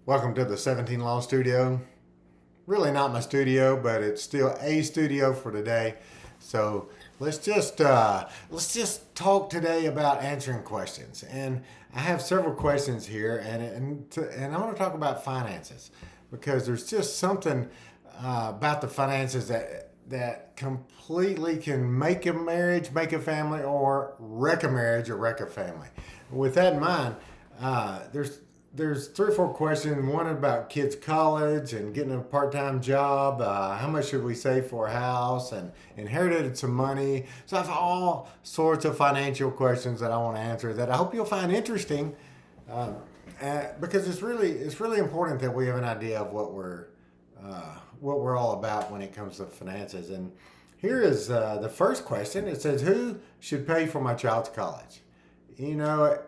Welcome to the 17 Law Studio. Really not my studio, but it's still a studio for today. So let's just talk today about answering questions. And I have several questions here, and I want to talk about finances because there's just something about the finances that completely can make a marriage, make a family, or wreck a marriage or wreck a family. With that in mind, there's three or four questions. One about kids' college and getting a part-time job. How much should we save for a house? And inherited some money. So I have all sorts of financial questions that I want to answer that I hope you'll find interesting, because it's really important that we have an idea of what we're all about when it comes to finances. And here is the first question. It says, "Who should pay for my child's college?" You know,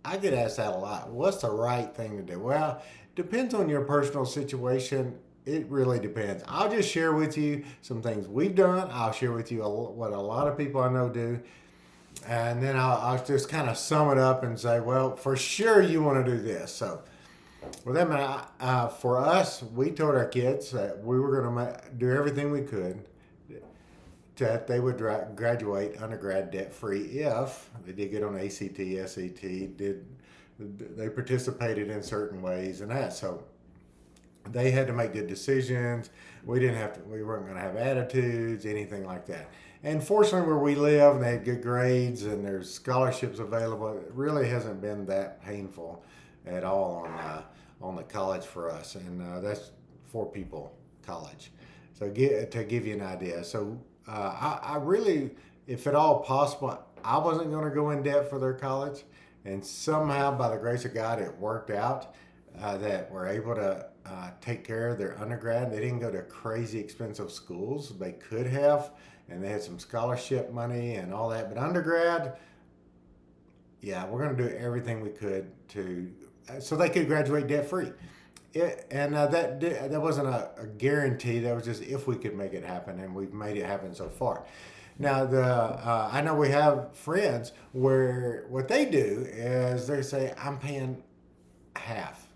I get asked that a lot. What's the right thing to do? Well, depends on your personal situation. It really depends. I'll just share with you some things we've done. I'll share with you what a lot of people I know do. And then I'll just kind of sum it up and say, well, for sure you want to do this. So, with that, for us, we told our kids that we were going to do everything we could that they would graduate undergrad debt free if they did get on ACT, SAT, did they participated in certain ways and that. So they had to make good decisions. We weren't going to have attitudes, anything like that. And fortunately, where we live, they had good grades and there's scholarships available. It really hasn't been that painful at all on the college for us, and that's for people college. So to give you an idea, so I really, if at all possible, I wasn't going to go in debt for their college, and somehow by the grace of God, it worked out that we're able to take care of their undergrad. They didn't go to crazy expensive schools. They could have, and they had some scholarship money and all that. But undergrad, yeah, we're going to do everything we could to so they could graduate debt free. That wasn't a guarantee. That was just if we could make it happen, and we've made it happen so far. Now, I know we have friends where what they do is they say, "I'm paying half,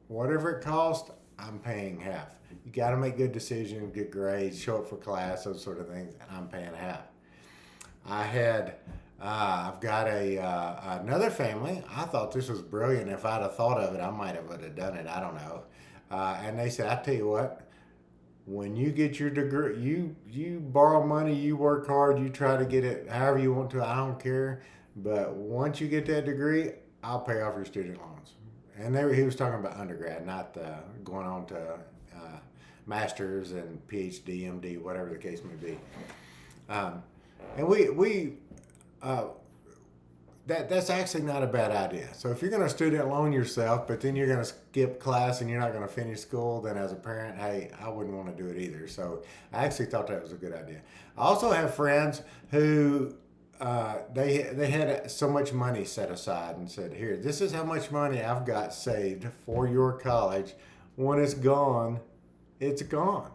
whatever it costs. I'm paying half. You got to make good decisions, good grades, show up for class, those sort of things, and I'm paying half." I had, I've got another family. I thought this was brilliant. If I'd have thought of it, I might have would have done it. I don't know. And they said, "I tell you what, when you get your degree, you borrow money, you work hard, you try to get it however you want to. I don't care. But once you get that degree, I'll pay off your student loans." And he was talking about undergrad, not going on to masters and PhD, MD, whatever the case may be. Um, and we uh, that's actually not a bad idea. So if you're going to student loan yourself, but then you're going to skip class and you're not going to finish school, then as a parent, hey, I wouldn't want to do it either. So I actually thought that was a good idea. I also have friends who they had so much money set aside and said, "Here, this is how much money I've got saved for your college. When it's gone, it's gone."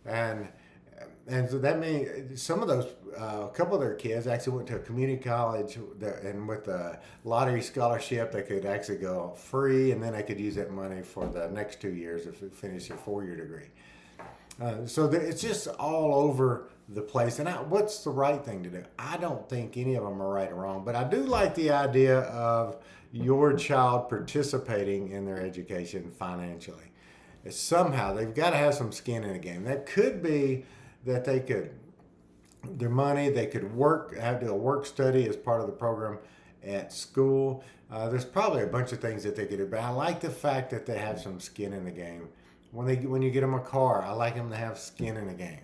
And so that means some of those, a couple of their kids actually went to a community college, and with a lottery scholarship, they could actually go free, and then they could use that money for the next 2 years if they finish their 4-year degree. It's just all over the place. And what's the right thing to do? I don't think any of them are right or wrong, but I do like the idea of your child participating in their education financially. Somehow they've got to have some skin in the game. That could be that they could their money, they could do a work study as part of the program at school. There's probably a bunch of things that they could do, but I like the fact that they have some skin in the game. When you get them a car, I like them to have skin in the game.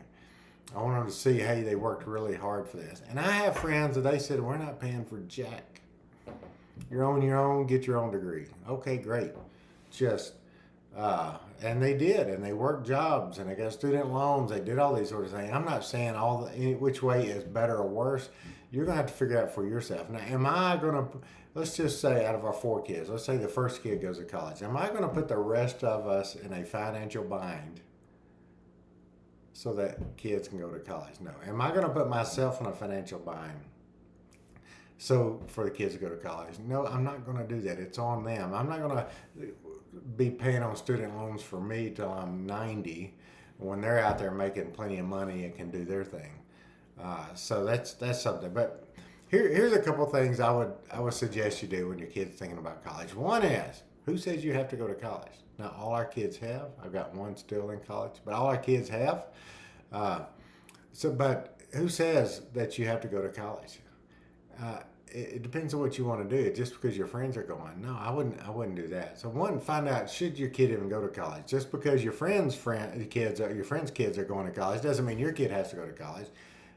I want them to see, hey, they worked really hard for this. And I have friends that they said, "We're not paying for jack. You're on your own, get your own degree." Okay, great. Just and they did, and they worked jobs, and they got student loans. They did all these sort of things. I'm not saying which way is better or worse. You're gonna have to figure out for yourself. Now, am I gonna? Let's just say out of our 4 kids, let's say the first kid goes to college. Am I gonna put the rest of us in a financial bind so that kids can go to college? No. Am I gonna put myself in a financial bind so for the kids to go to college? No, I'm not gonna do that. It's on them. I'm not gonna be paying on student loans for me till I'm 90 when they're out there making plenty of money and can do their thing. So that's something. But here's a couple things I would suggest you do when your kid's thinking about college. One is, who says you have to go to college? Now, all our kids have. I've got one still in college, but all our kids have. Uh, but who says that you have to go to college? It depends on what you want to do. Just because your friends are going, no, I wouldn't do that. So one, find out, should your kid even go to college? Just because your your friends' kids are going to college doesn't mean your kid has to go to college.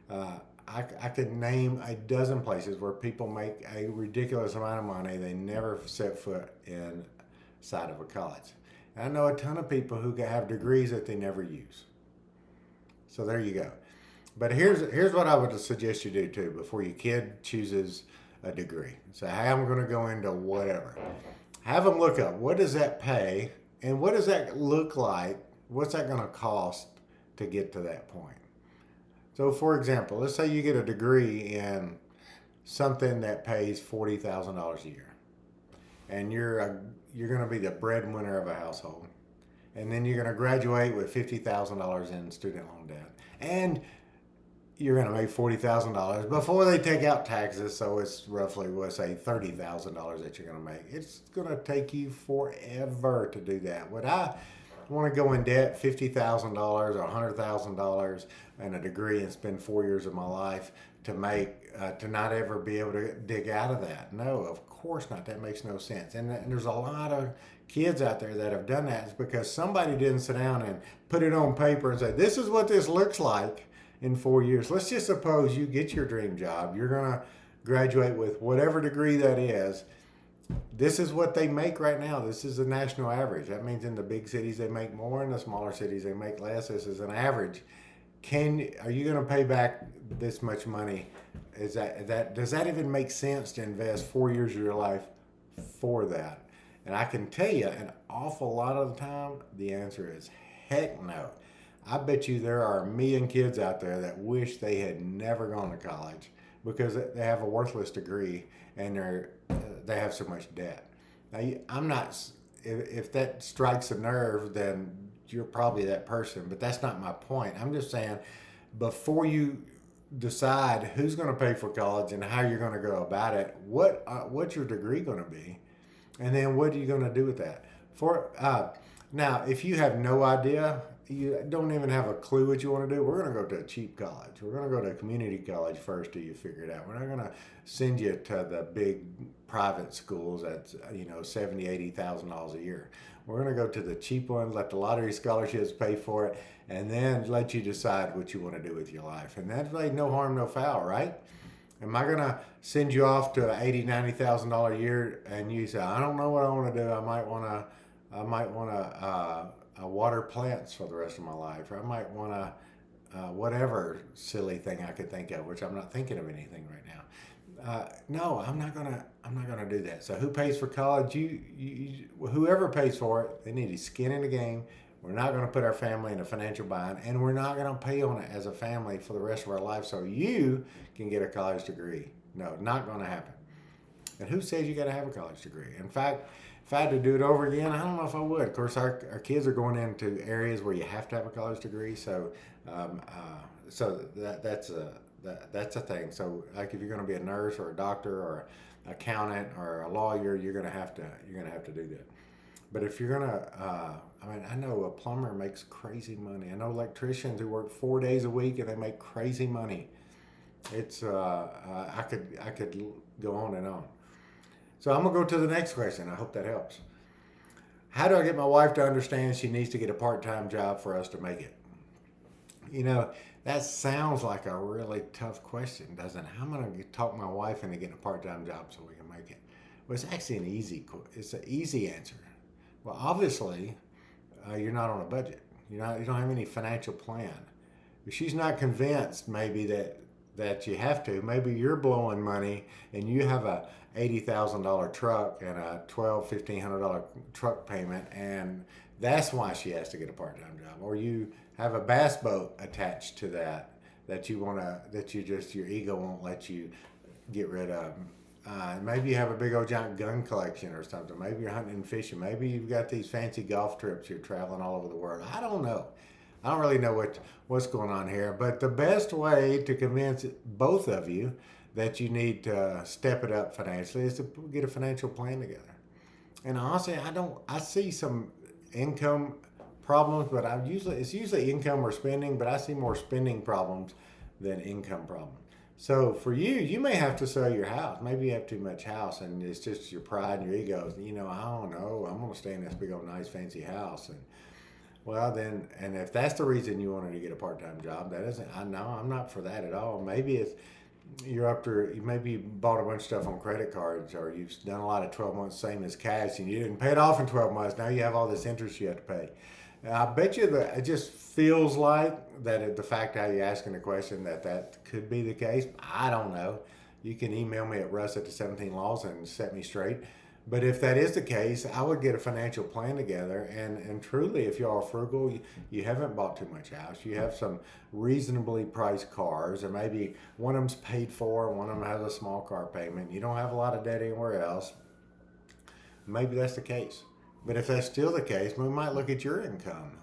Uh, I could name a dozen places where people make a ridiculous amount of money. They never set foot inside of a college. And I know a ton of people who have degrees that they never use. So there you go. But here's what I would suggest you do too before your kid chooses a degree. So, hey, I'm going to go into whatever. Have them look up, what does that pay and what does that look like? What's that going to cost to get to that point? So, for example, let's say you get a degree in something that pays $40,000 a year, and you're going to be the breadwinner of a household, and then you're going to graduate with $50,000 in student loan debt, and you're going to make $40,000 before they take out taxes. So it's roughly, let's say, $30,000 that you're going to make. It's going to take you forever to do that. Would I want to go in debt $50,000 or $100,000 and a degree and spend 4 years of my life to not ever be able to dig out of that? No, of course not. That makes no sense. And there's a lot of kids out there that have done that. It's because somebody didn't sit down and put it on paper and say, this is what this looks like in 4 years. Let's just suppose you get your dream job. You're going to graduate with whatever degree that is. This is what they make right now. This is the national average. That means in the big cities they make more, in the smaller cities they make less. This is an average. Are you going to pay back this much money? Does that even make sense to invest 4 years of your life for that? And I can tell you, an awful lot of the time, the answer is heck no. I bet you there are a million kids out there that wish they had never gone to college because they have a worthless degree and they have so much debt. Now, I'm not. If that strikes a nerve, then you're probably that person. But that's not my point. I'm just saying, before you decide who's going to pay for college and how you're going to go about it, what's your degree going to be, and then what are you going to do with that? Now, if you have no idea, you don't even have a clue what you want to do, we're going to go to a cheap college. We're going to go to a community college first till you figure it out. We're not going to send you to the big private schools that's $70,000, $80,000 a year. We're going to go to the cheap ones, let the lottery scholarships pay for it, and then let you decide what you want to do with your life. And that's like no harm, no foul, right? Am I going to send you off to $80,000, $90,000 a year and you say, I don't know what I want to do. I might want to water plants for the rest of my life, or I might want to whatever silly thing I could think of, which I'm not thinking of anything right now. No, I'm not gonna do that. So who pays for college? Whoever pays for it, they need to skin in the game. We're not going to put our family in a financial bind, and we're not going to pay on it as a family for the rest of our life so you can get a college degree. No, not going to happen. And who says you got to have a college degree? In fact, if I had to do it over again, I don't know if I would. Of course, our kids are going into areas where you have to have a college degree, so that's a thing. So, like, if you're going to be a nurse or a doctor or an accountant or a lawyer, you're going to have to do that. But if you're gonna, I know a plumber makes crazy money. I know electricians who work 4 days a week and they make crazy money. It's I could go on and on. So I'm gonna go to the next question. I hope that helps. How do I get my wife to understand she needs to get a part-time job for us to make it? That sounds like a really tough question, doesn't it? How am I gonna talk my wife into getting a part-time job so we can make it? Well, it's actually it's an easy answer. Well, obviously, you're not on a budget. You don't have any financial plan. If she's not convinced, maybe that you have to. Maybe you're blowing money and you have a $80,000 truck and a $1,200-$1,500 truck payment, and that's why she has to get a part-time job. Or you have a bass boat attached to that you your ego won't let you get rid of. Maybe you have a big old giant gun collection or something. Maybe you're hunting and fishing. Maybe you've got these fancy golf trips. You're traveling all over the world. I don't know. I don't really know what's going on here. But the best way to convince both of you that you need to step it up financially is to get a financial plan together. And honestly, I see some income problems, but it's usually income or spending, but I see more spending problems than income problems. So for you, you may have to sell your house. Maybe you have too much house, and it's just your pride and your ego. I don't know. I'm gonna stay in this big old nice fancy house, and well then, and if that's the reason you wanted to get a part-time job, that isn't. I know I'm not for that at all. Maybe it's you're up to maybe you bought a bunch of stuff on credit cards, or you've done a lot of 12 months same as cash, and you didn't pay it off in 12 months. Now you have all this interest you have to pay. I bet you that it just feels like that the fact how you're asking the question that could be the case. I don't know. You can email me at russ at the 17 laws and set me straight. But if that is the case, I would get a financial plan together. And truly, if you are frugal, you haven't bought too much house. You have some reasonably priced cars, or maybe one of them's paid for, and one of them has a small car payment. You don't have a lot of debt anywhere else. Maybe that's the case. But if that's still the case, we might look at your income.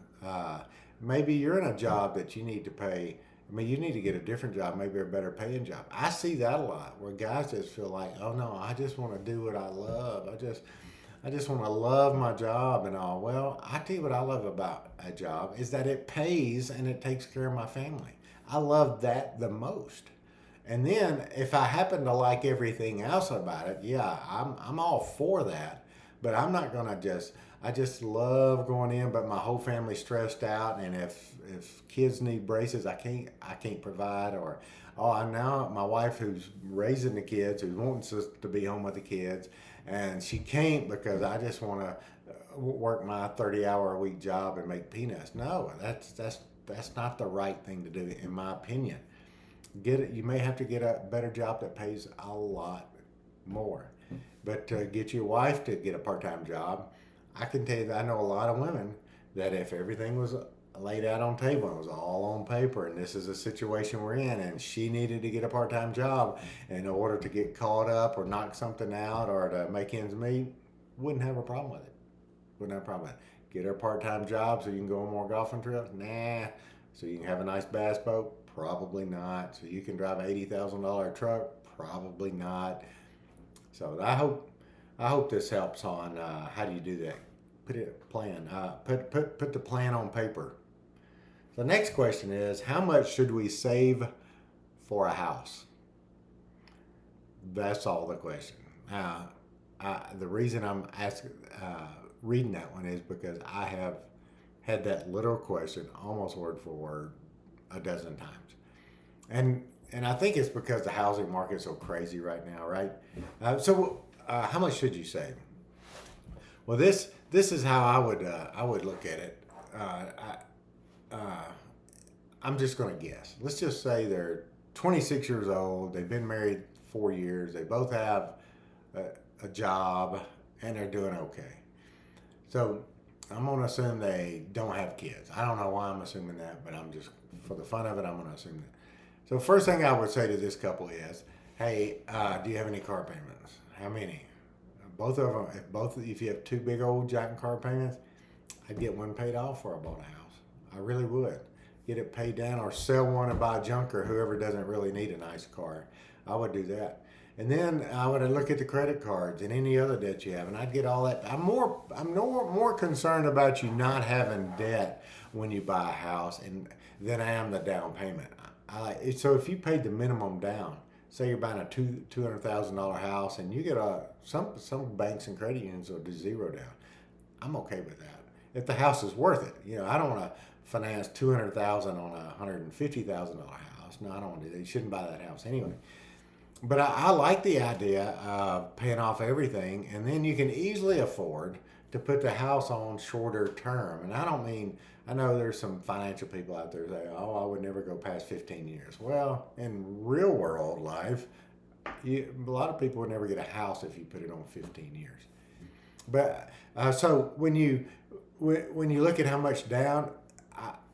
Maybe you're in a job that you need to pay. I mean, you need to get a different job, maybe a better paying job. I see that a lot where guys just feel like, oh no, I just want to do what I love. I just want to love my job and all. Well, I tell you what I love about a job is that it pays and it takes care of my family. I love that the most. And then if I happen to like everything else about it, yeah, I'm all for that. But I'm not gonna I just love going in, but my whole family's stressed out, and if kids need braces, I can't provide, or oh, I now my wife who's raising the kids, who wants us to be home with the kids, and she can't because I just want to work my 30-hour a week job and make peanuts. No, that's not the right thing to do, in my opinion. Get it. You may have to get a better job that pays a lot more. But to get your wife to get a part-time job, I can tell you that I know a lot of women that if everything was laid out on table and it was all on paper, and this is a situation we're in, and she needed to get a part-time job in order to get caught up or knock something out or to make ends meet, wouldn't have a problem with it. Wouldn't have a problem with it. Get her a part-time job so you can go on more golfing trips? Nah. So you can have a nice bass boat? Probably not. So you can drive an $80,000 truck? Probably not. So I hope this helps on how do you do that. Put the plan on paper. The next question is, how much should we save for a house? That's all the question. The reason I'm reading that one is because I have had that literal question almost word for word a dozen times, and I think it's because the housing market's so crazy right now, right? How much should you save? Well, this is how I would look at it. I'm just going to guess. Let's just say they're 26 years old. They've been married 4 years. They both have a job, and they're doing okay. So I'm going to assume they don't have kids. I don't know why I'm assuming that, but I'm just, for the fun of it, I'm going to assume that. So first thing I would say to this couple is, hey, do you have any car payments? How many? Both of them. If you have two big old giant car payments, I'd get one paid off before I bought a house. I really would. Get it paid down, or sell one and buy a junker. Whoever doesn't really need a nice car, I would do that. And then I would look at the credit cards and any other debt you have, and I'd get all that. I'm more concerned about you not having debt when you buy a house, than I am the down payment. So if you paid the minimum down, say you're buying a $200,000 house, and you get some banks and credit unions will do zero down. I'm okay with that if the house is worth it. I don't want to finance $200,000 on a $150,000 house. No, I don't want to do that. You shouldn't buy that house anyway. But I like the idea of paying off everything, and then you can easily afford to put the house on shorter term. And I know there's some financial people out there that say, oh, I would never go past 15 years. Well, in real world life, a lot of people would never get a house if you put it on 15 years. But so when you look at how much down,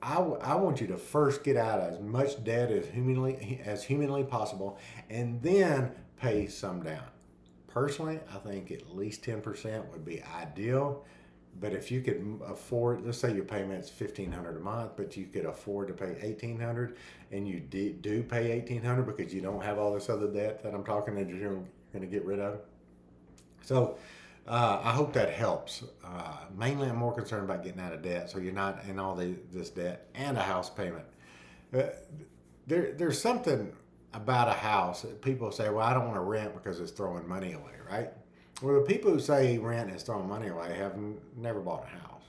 I want you to first get out as much debt as humanly possible, and then pay some down. personally, I think at least 10% would be ideal. But if you could afford, let's say your payment's $1,500 a month, but you could afford to pay $1,800, and you do pay $1,800 because you don't have all this other debt that I'm talking that you're going to get rid of. So I hope that helps. Mainly, I'm more concerned about getting out of debt, so you're not in all this debt and a house payment. Uh, there's something about a house that people say, well, I don't want to rent because it's throwing money away, right? Well, the people who say rent is throwing money away have never bought a house.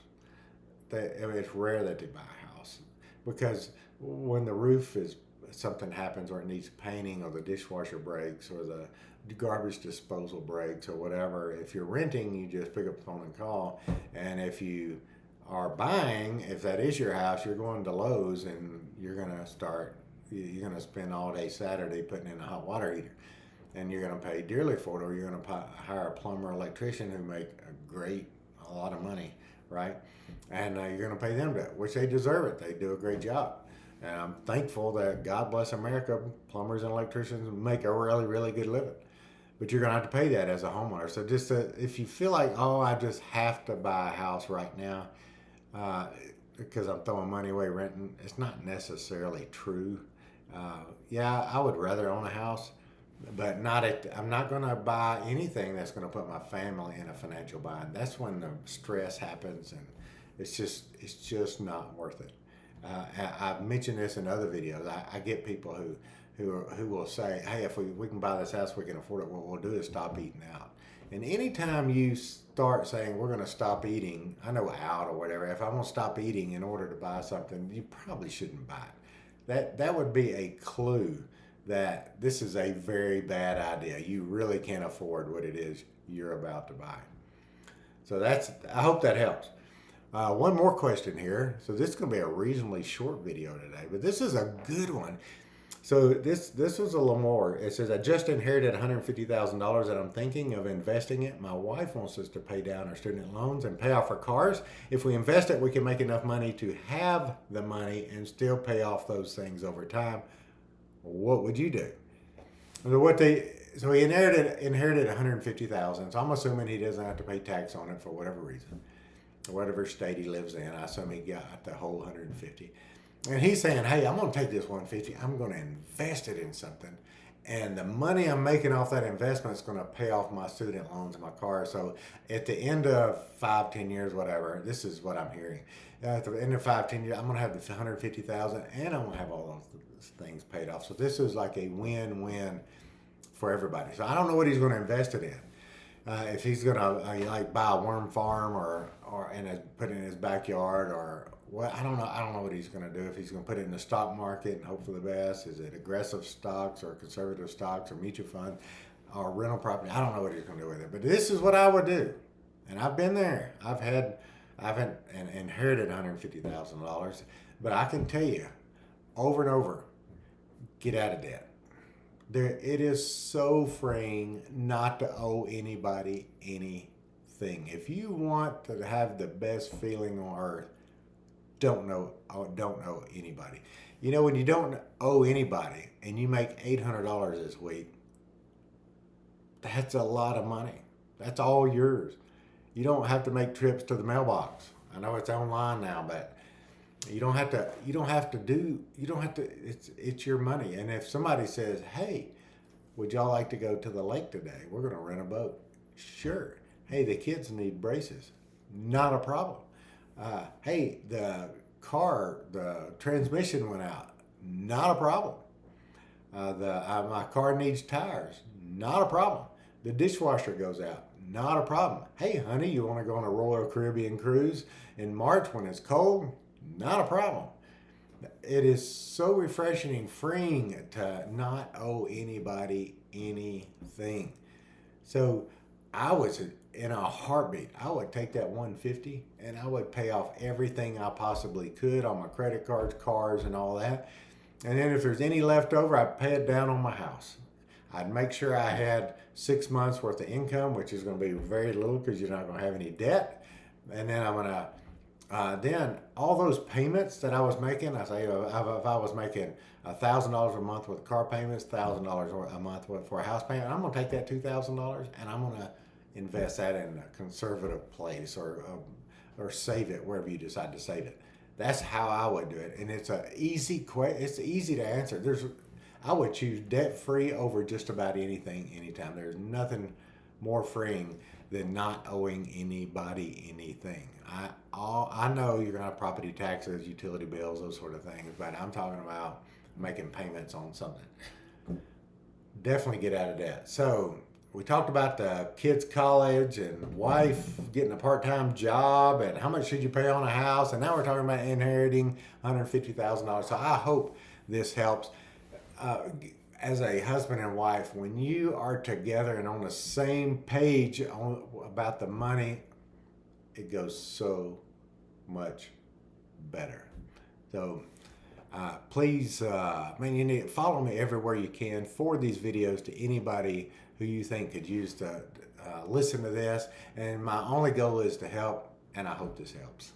It's rare that they buy a house because when the roof is something happens or it needs painting or the dishwasher breaks or the garbage disposal breaks or whatever, if you're renting, you just pick up the phone and call. And if you are buying, if that is your house, you're going to Lowe's and you're going to spend all day Saturday putting in a hot water heater. And you're going to pay dearly for it, or you're going to hire a plumber or electrician who make a lot of money, right? And you're going to pay them that, which they deserve it. They do a great job. And I'm thankful that, God bless America, plumbers and electricians make a really, really good living. But you're going to have to pay that as a homeowner. So just if you feel like, oh, I just have to buy a house right now because I'm throwing money away renting, it's not necessarily true. Yeah, I would rather own a house, but I'm not going to buy anything that's going to put my family in a financial bind. That's when the stress happens, and it's just not worth it. I've mentioned this in other videos. I get people who will say, hey, if we can buy this house, we can afford it, what we'll do is stop eating out. And anytime you start saying we're going to stop eating, I know out or whatever, if I'm going to stop eating in order to buy something, you probably shouldn't buy it. That would be a clue that this is a very bad idea. You really can't afford what it is you're about to buy. So I hope that helps. One more question here. So this is going to be a reasonably short video today, but this is a good one. So this was a little more. It says, I just inherited $150,000 that I'm thinking of investing it. My wife wants us to pay down our student loans and pay off our cars. If we invest it, we can make enough money to have the money and still pay off those things over time. What would you do? So he inherited $150,000. So I'm assuming he doesn't have to pay tax on it for whatever reason, whatever state he lives in. I assume he got the whole 150. And he's saying, hey, I'm going to take this 150. I'm going to invest it in something. And the money I'm making off that investment is going to pay off my student loans and my car. So at the end of 5-10 years, whatever, this is what I'm hearing. At the end of 5-10 years, I'm going to have the 150,000 and I'm going to have all those things paid off. So this is like a win-win for everybody. So I don't know what he's going to invest it in. If he's going to buy a worm farm or put it in his backyard or what, I don't know what he's going to do. If he's going to put it in the stock market and hope for the best. Is it aggressive stocks or conservative stocks or mutual fund or rental property? I don't know what he's going to do with it. But this is what I would do. And I've been there. I've inherited $150,000. But I can tell you over and over, get out of debt. It is so freeing not to owe anybody anything. If you want to have the best feeling on earth, don't owe anybody. You know, when you don't owe anybody and you make $800 this week, that's a lot of money. That's all yours. You don't have to make trips to the mailbox. I know it's online now, but it's your money. And if somebody says, hey, would y'all like to go to the lake today? We're going to rent a boat. Sure. Hey, the kids need braces. Not a problem. Hey, the transmission went out. Not a problem. My car needs tires. Not a problem. The dishwasher goes out. Not a problem. Hey, honey, you want to go on a Royal Caribbean cruise in March when it's cold? Not a problem. It is so refreshing and freeing to not owe anybody anything. So I was in a heartbeat. I would take that 150 and I would pay off everything I possibly could on my credit cards, cars, and all that. And then if there's any left over, I'd pay it down on my house. I'd make sure I had 6 months worth of income, which is going to be very little because you're not going to have any debt. And then I'm going to then all those payments that I was making, I say if I was making $1,000 a month with car payments, $1,000 a month for a house payment, I'm gonna take that $2,000 and I'm gonna invest that in a conservative place or save it wherever you decide to save it. That's how I would do it, and it's it's easy to answer. I would choose debt free over just about anything, anytime. There's nothing more freeing than not owing anybody anything. I know you're gonna have property taxes, utility bills, those sort of things, but I'm talking about making payments on something. Definitely get out of debt. So we talked about the kids' college and wife getting a part-time job and how much should you pay on a house, and now we're talking about inheriting $150,000. So I hope this helps. As a husband and wife, when you are together and on the same page about the money, it goes so much better. So please, you need to follow me everywhere you can. Forward these videos to anybody who you think could use to listen to this. And my only goal is to help, and I hope this helps.